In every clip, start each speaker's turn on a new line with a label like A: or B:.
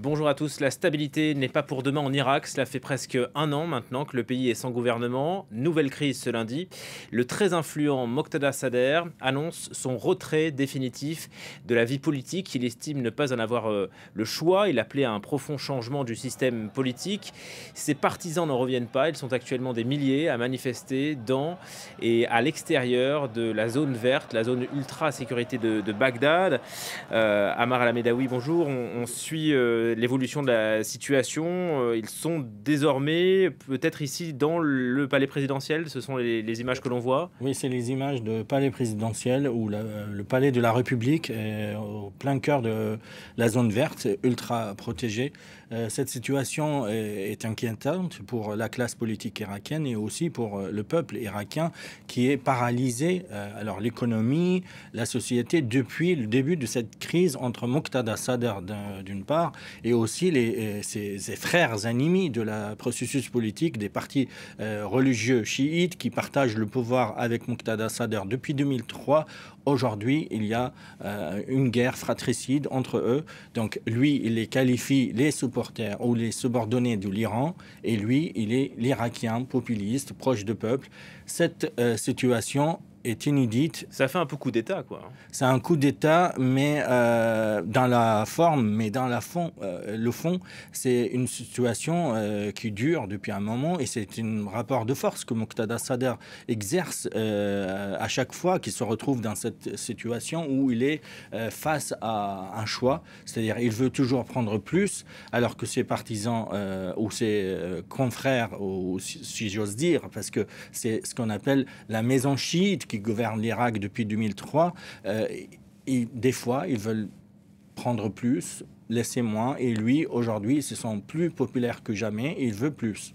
A: Bonjour à tous. La stabilité n'est pas pour demain en Irak. Cela fait presque un an maintenant que le pays est sans gouvernement. Nouvelle crise ce lundi. Le très influent Moqtada Sadr annonce son retrait définitif de la vie politique. Il estime ne pas en avoir le choix. Il appelait à un profond changement du système politique. Ses partisans n'en reviennent pas. Ils sont actuellement des milliers à manifester dans et à l'extérieur de la zone verte, la zone ultra sécurité de Bagdad. Amar Al-Amedaoui, bonjour. On suit l'évolution de la situation. Ils sont désormais peut-être ici dans le palais présidentiel. Ce sont les images que l'on voit.
B: Oui, c'est les images de palais présidentiel ou le palais de la République au plein cœur de la zone verte, ultra protégée. Cette situation est inquiétante pour la classe politique irakienne et aussi pour le peuple irakien qui est paralysé. Alors l'économie, la société, depuis le début de cette crise entre Moqtada Sadr d'une part et aussi ses frères ennemis de la processus politique des partis religieux chiites qui partagent le pouvoir avec Moqtada Sadr depuis 2003. Aujourd'hui, il y a une guerre fratricide entre eux. Donc lui, il les qualifie les supporters ou les subordonnés de l'Iran et lui, il est l'Irakien populiste, proche du peuple. Cette situation est inédite.
A: Ça fait un peu coup d'État, quoi.
B: C'est un coup d'État, mais dans la forme, mais dans le fond, c'est une situation qui dure depuis un moment et c'est un rapport de force que Moqtada Sadr exerce à chaque fois qu'il se retrouve dans cette situation où il est face à un choix, c'est-à-dire il veut toujours prendre plus, alors que ses partisans ou ses confrères, ou si j'ose dire, parce que c'est ce qu'on appelle la maison chiite qui gouverne l'Irak depuis 2003, et des fois, ils veulent prendre plus, laisser moins, et lui, aujourd'hui, ils se sent plus populaire que jamais, et il veut plus.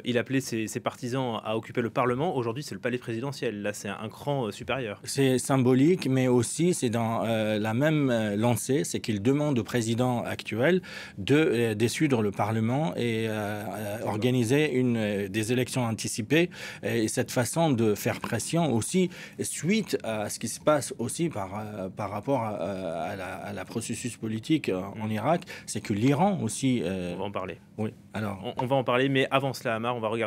A: Il appelait ses partisans à occuper le Parlement. Aujourd'hui, c'est le palais présidentiel. Là, c'est un cran supérieur.
B: C'est symbolique, mais aussi c'est dans la même lancée, c'est qu'il demande au président actuel de dissoudre le Parlement et organiser des élections anticipées. Et cette façon de faire pression aussi, suite à ce qui se passe aussi par rapport à la processus politique en Irak, c'est que l'Iran aussi...
A: On va en parler.
B: oui, alors...
A: On va en parler, mais avant cela, Amar, on va regarder